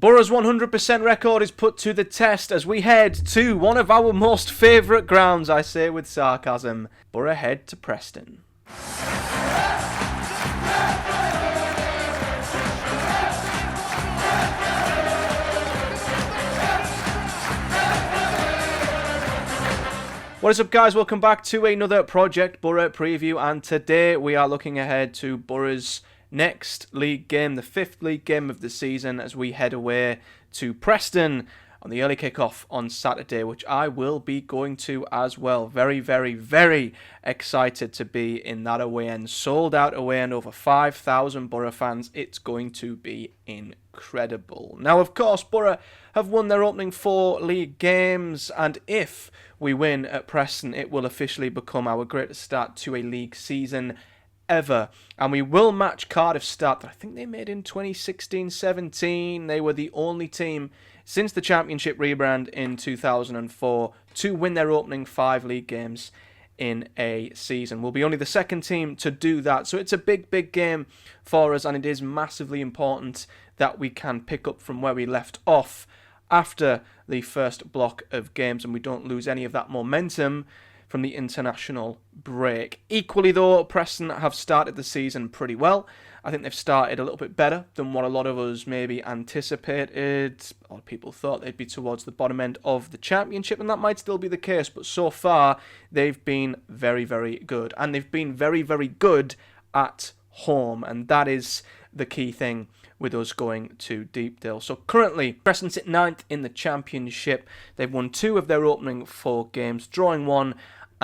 Boro's 100% record is put to the test as we head to one of our most favourite grounds, I say with sarcasm. Boro head to Preston. What is up, guys? Welcome back to another Project Boro preview, and today we are looking ahead to Boro's next league game, the 5th league game of the season, as we head away to Preston on the early kickoff on Saturday, which I will be going to as well. Very, very, very excited to be in that away end. Sold out away end, over 5,000 Boro fans. It's going to be incredible. Now, of course, Boro have won their opening 4 league games, and if we win at Preston, it will officially become our greatest start to a league season ever. And we will match Cardiff's start that I think they made in 2016-17. They were the only team since the Championship rebrand in 2004 to win their opening 5 league games in a season. We'll be only the second team to do that. So it's a big, big game for us, and it is massively important that we can pick up from where we left off after the first block of games and we don't lose any of that momentum from the international break. Equally though, Preston have started the season pretty well. I think they've started a little bit better than what a lot of us maybe anticipated. A lot of people thought they'd be towards the bottom end of the Championship, and that might still be the case, but so far they've been very, very good. And they've been very, very good at home, and that is the key thing with us going to Deepdale. So currently, Preston sit 9th in the Championship. They've won 2 of their opening 4 games, drawing 1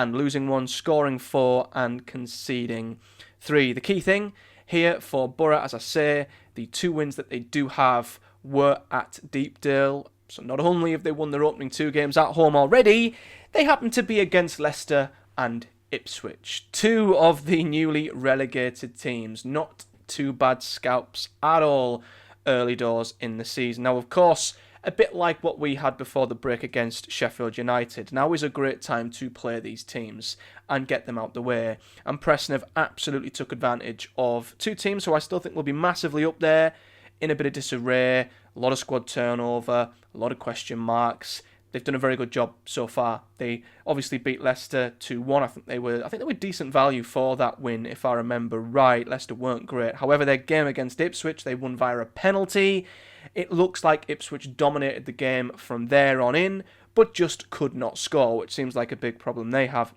and losing 1, scoring 4 and conceding 3. The key thing here for Boro, as I say, the 2 wins that they do have were at Deepdale. So not only have they won their opening 2 games at home already, they happen to be against Leicester and Ipswich, 2 of the newly relegated teams. Not too bad scalps at all early doors in the season. Now, of course, a bit like what we had before the break against Sheffield United, now is a great time to play these teams and get them out the way. And Preston have absolutely took advantage of 2 teams who I still think will be massively up there, in a bit of disarray, a lot of squad turnover, a lot of question marks. They've done a very good job so far. They obviously beat Leicester 2-1. I think they were decent value for that win, if I remember right. Leicester weren't great. However, their game against Ipswich, they won via a penalty. It looks like Ipswich dominated the game from there on in, but just could not score, which seems like a big problem they have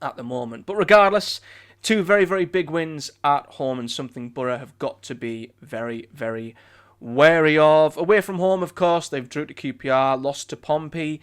at the moment. But regardless, 2 very, very big wins at home, and something Boro have got to be very, very wary of. Away from home, of course, they've drew to QPR, lost to Pompey,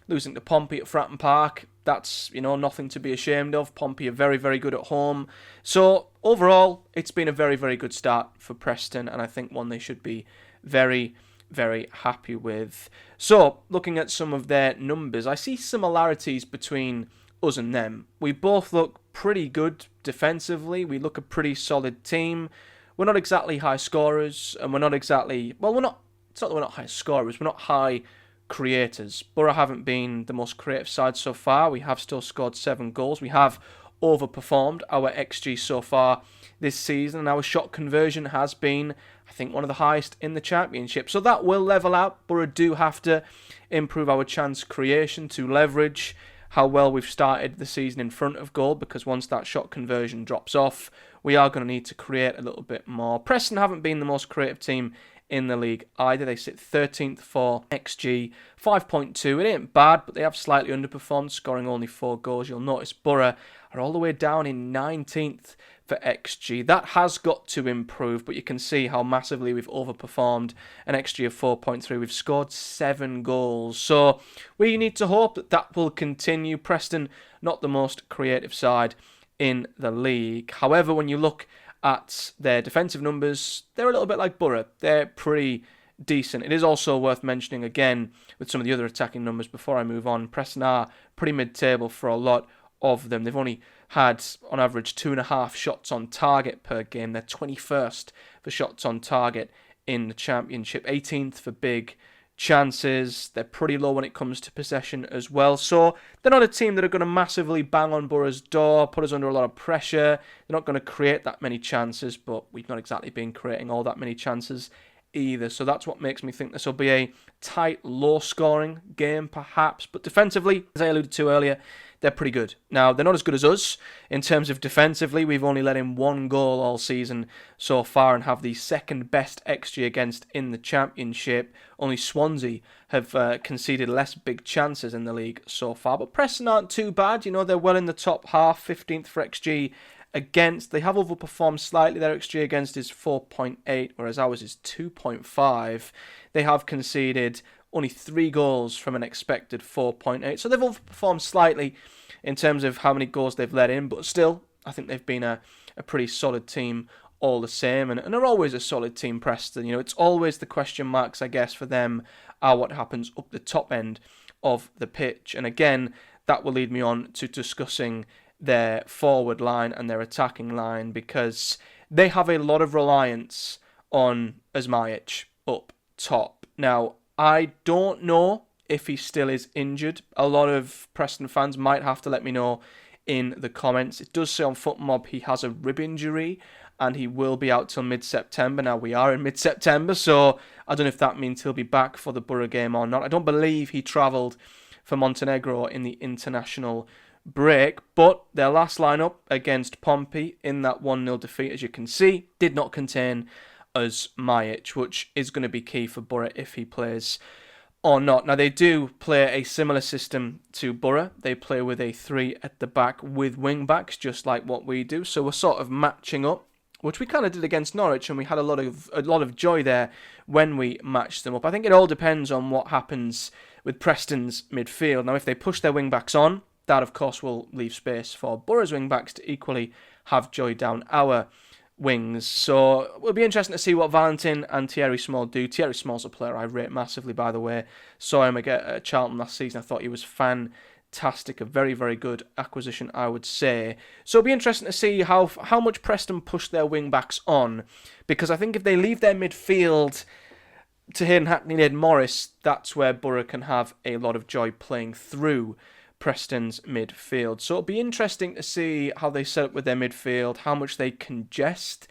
losing to Pompey at Fratton Park. That's, nothing to be ashamed of. Pompey are very, very good at home. So overall, it's been a very, very good start for Preston, and I think one they should be very, very happy with. So, looking at some of their numbers, I see similarities between us and them. We both look pretty good defensively. We look a pretty solid team. We're not exactly high scorers, and we're not exactly... Well, it's not that we're not high scorers, we're not high creators. Boro haven't been the most creative side so far. We have still scored 7 goals. We have overperformed our XG so far this season, and our shot conversion has been, I think, one of the highest in the Championship. So that will level out. Boro do have to improve our chance creation to leverage how well we've started the season in front of goal, because once that shot conversion drops off, we are going to need to create a little bit more. Preston haven't been the most creative team in the league either. They sit 13th for XG, 5.2. It ain't bad, but they have slightly underperformed, scoring only 4 goals. You'll notice Boro are all the way down in 19th for XG. That has got to improve, but you can see how massively we've overperformed. An XG of 4.3. We've scored 7 goals. So we need to hope that that will continue. Preston, not the most creative side in the league. However, when you look at their defensive numbers, they're a little bit like Boro. They're pretty decent. It is also worth mentioning again with some of the other attacking numbers before I move on. Preston are pretty mid-table for a lot of them. They've only had, on average, 2.5 shots on target per game. They're 21st for shots on target in the Championship, 18th for big chances. They're pretty low when it comes to possession as well. So they're not a team that are going to massively bang on Boro's door, put us under a lot of pressure. They're not going to create that many chances, but we've not exactly been creating all that many chances either. So that's what makes me think this will be a tight, low-scoring game, perhaps. But defensively, as I alluded to earlier, they're pretty good. Now, they're not as good as us in terms of defensively. We've only let in 1 goal all season so far and have the second best XG against in the Championship. Only Swansea have conceded less big chances in the league so far. But Preston aren't too bad. You know, they're well in the top half, 15th for XG against. They have overperformed slightly. Their XG against is 4.8, whereas ours is 2.5. They have conceded only 3 goals from an expected 4.8. So they've overperformed slightly in terms of how many goals they've let in, but still, I think they've been a pretty solid team all the same, and are always a solid team, Preston. You know, it's always the question marks, I guess, for them are what happens up the top end of the pitch. And again, that will lead me on to discussing their forward line and their attacking line, because they have a lot of reliance on Asmajic up top. Now, I don't know if he still is injured. A lot of Preston fans might have to let me know in the comments. It does say on FootMob he has a rib injury and he will be out till mid-September. Now, we are in mid-September, so I don't know if that means he'll be back for the Boro game or not. I don't believe he travelled for Montenegro in the international break, but their last lineup against Pompey in that 1-0 defeat, as you can see, did not contain Asmajic, which is going to be key for Boro if he plays or not. Now, they do play a similar system to Boro. They play with a 3 at the back with wing-backs, just like what we do. So we're sort of matching up, which we kind of did against Norwich, and we had a lot of joy there when we matched them up. I think it all depends on what happens with Preston's midfield. Now, if they push their wing-backs on, that, of course, will leave space for Boro's wing-backs to equally have joy down our wings. So it'll be interesting to see what Valentin and Thierry Small do. Thierry Small's a player I rate massively, by the way. Saw him at Charlton last season. I thought he was fantastic. A very, very good acquisition, I would say. So it'll be interesting to see how much Preston push their wing-backs on, because I think if they leave their midfield to Hayden Hackney and Aidan Morris, that's where Boro can have a lot of joy playing through Preston's midfield. So it'll be interesting to see how they set up with their midfield, how much they congest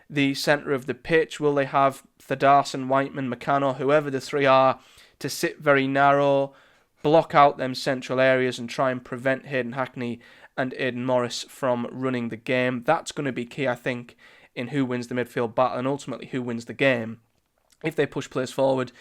the centre of the pitch. Will they have Thadarsson, Whiteman, McCann, whoever the 3 are, to sit very narrow, block out them central areas and try and prevent Hayden Hackney and Aidan Morris from running the game? That's going to be key, I think, in who wins the midfield battle and ultimately who wins the game. If they push players forward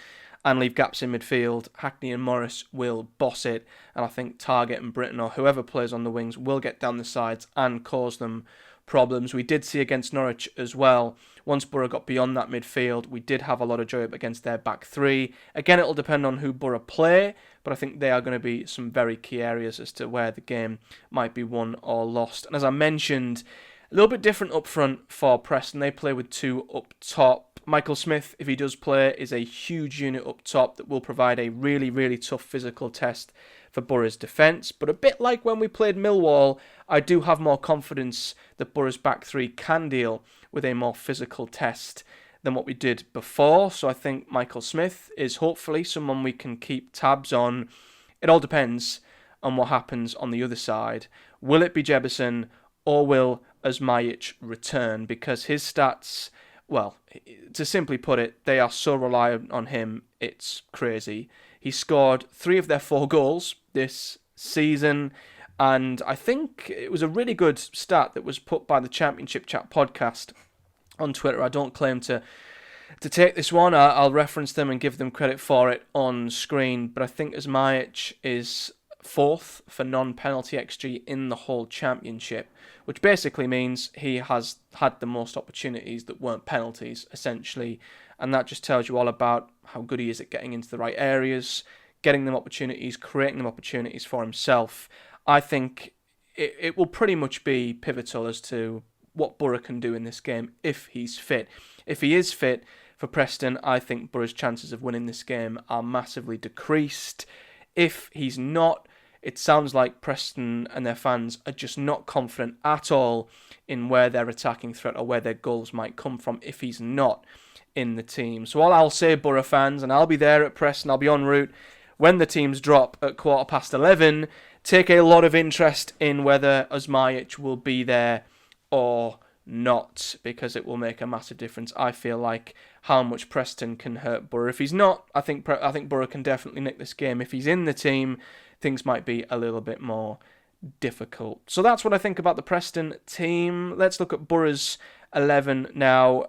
and leave gaps in midfield, Hackney and Morris will boss it, and I think Targett and Britton or whoever plays on the wings will get down the sides and cause them problems. We did see against Norwich as well, once Boro got beyond that midfield, we did have a lot of joy up against their back 3. Again, it'll depend on who Boro play, but I think they are going to be some very key areas as to where the game might be won or lost. And as I mentioned, a little bit different up front for Preston. They play with 2 up top. Michael Smith, if he does play, is a huge unit up top that will provide a really, really tough physical test for Boro's defence. But a bit like when we played Millwall, I do have more confidence that Boro's back 3 can deal with a more physical test than what we did before. So I think Michael Smith is hopefully someone we can keep tabs on. It all depends on what happens on the other side. Will it be Jebison or will Asmajic return? Because his stats, well, to simply put it, they are so reliant on him, it's crazy. He scored 3 of their 4 goals this season, and I think it was a really good stat that was put by the Championship Chat podcast on Twitter. I don't claim to take this one. I'll reference them and give them credit for it on screen, but I think Asmajic is 4th for non-penalty XG in the whole Championship, which basically means he has had the most opportunities that weren't penalties, essentially. And that just tells you all about how good he is at getting into the right areas, getting them opportunities, creating them opportunities for himself. I think it will pretty much be pivotal as to what Boro can do in this game if he's fit. If he is fit for Preston, I think Boro's chances of winning this game are massively decreased. If he's not, it sounds like Preston and their fans are just not confident at all in where their attacking threat or where their goals might come from if he's not in the team. So all I'll say, Boro fans, and I'll be there at Preston, I'll be en route when the teams drop at 11:15, take a lot of interest in whether Asmajic will be there or not, because it will make a massive difference, I feel like, how much Preston can hurt Boro. If he's not, I think Boro can definitely nick this game. If he's in the team, things might be a little bit more difficult. So that's what I think about the Preston team. Let's look at Boro's 11 now.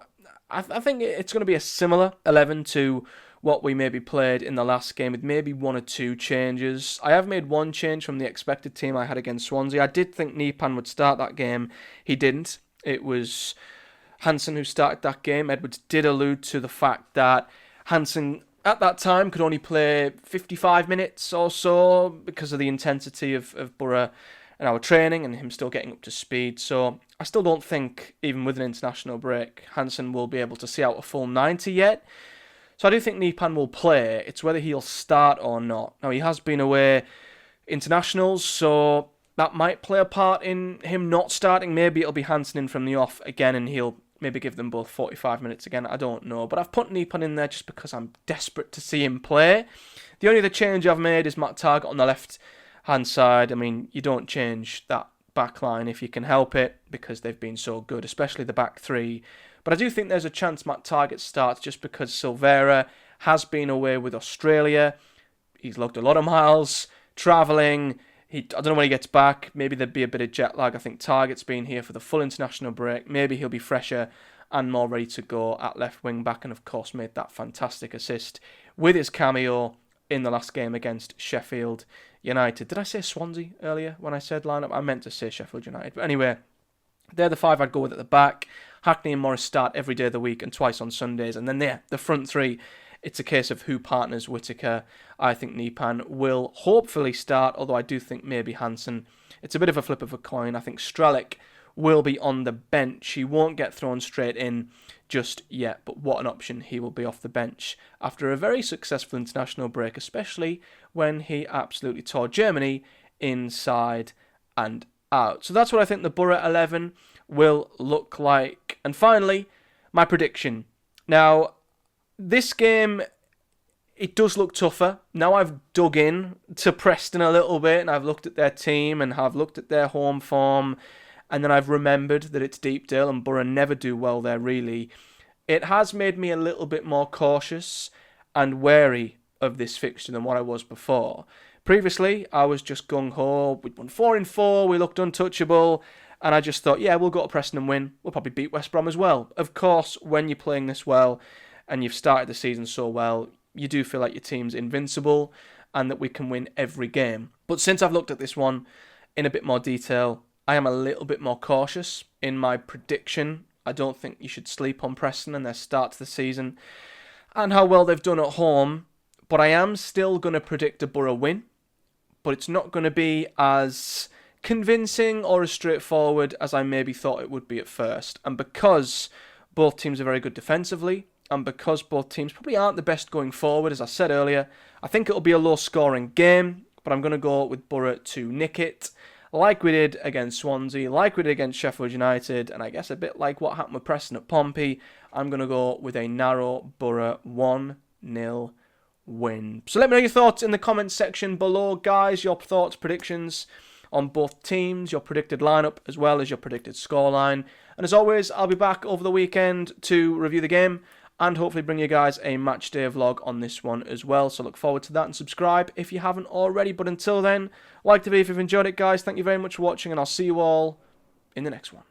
I think it's going to be a similar 11 to what we maybe played in the last game, with maybe one or two changes. I have made one change from the expected team I had against Swansea. I did think Nipan would start that game. He didn't. It was Hansen who started that game. Edwards did allude to the fact that Hansen at that time could only play 55 minutes or so because of the intensity of Boro and our training and him still getting up to speed. So I still don't think, even with an international break, Hansen will be able to see out a full 90 yet. So I do think Nipan will play. It's whether he'll start or not. Now, he has been away internationals, so that might play a part in him not starting. Maybe it'll be Hansen in from the off again and he'll maybe give them both 45 minutes again. I don't know. But I've put Nipan in there just because I'm desperate to see him play. The only other change I've made is Matt Targett on the left-hand side. I mean, you don't change that back line if you can help it because they've been so good, especially the back three. But I do think there's a chance Matt Targett starts just because Silvera has been away with Australia. He's logged a lot of miles, travelling. I don't know when he gets back. Maybe there'd be a bit of jet lag. I think Targett's been here for the full international break. Maybe he'll be fresher and more ready to go at left wing back, and of course made that fantastic assist with his cameo in the last game against Sheffield United. Did I say Swansea earlier when I said lineup? I meant to say Sheffield United. But anyway, they're the five I'd go with at the back. Hackney and Morris start every day of the week and twice on Sundays. And then the front three, it's a case of who partners Whittaker. I think Nipan will hopefully start, although I do think maybe Hansen. It's a bit of a flip of a coin. I think Strelic will be on the bench. He won't get thrown straight in just yet, but what an option he will be off the bench after a very successful international break, especially when he absolutely tore Germany inside and out. So that's what I think the Boro 11 will look like. And finally, my prediction. Now, this game, it does look tougher. Now I've dug in to Preston a little bit and I've looked at their team and I've looked at their home form, and then I've remembered that it's Deepdale and Boro never do well there really. It has made me a little bit more cautious and wary of this fixture than what I was before. Previously, I was just gung-ho. We'd won 4 in 4, we looked untouchable, and I just thought, yeah, we'll go to Preston and win. We'll probably beat West Brom as well. Of course, when you're playing this well and you've started the season so well, you do feel like your team's invincible and that we can win every game. But since I've looked at this one in a bit more detail, I am a little bit more cautious in my prediction. I don't think you should sleep on Preston and their start to the season and how well they've done at home. But I am still going to predict a Boro win. But it's not going to be as convincing or as straightforward as I maybe thought it would be at first. And because both teams are very good defensively, and because both teams probably aren't the best going forward, as I said earlier, I think it'll be a low-scoring game, but I'm going to go with Boro to nick it, like we did against Swansea, like we did against Sheffield United, and I guess a bit like what happened with Preston at Pompey. I'm going to go with a narrow Boro 1-0 win. So let me know your thoughts in the comments section below, guys. Your thoughts, predictions on both teams, your predicted lineup, as well as your predicted scoreline. And as always, I'll be back over the weekend to review the game and hopefully bring you guys a match day vlog on this one as well. So look forward to that, and subscribe if you haven't already. But until then, like the video if you've enjoyed it, guys. Thank you very much for watching, and I'll see you all in the next one.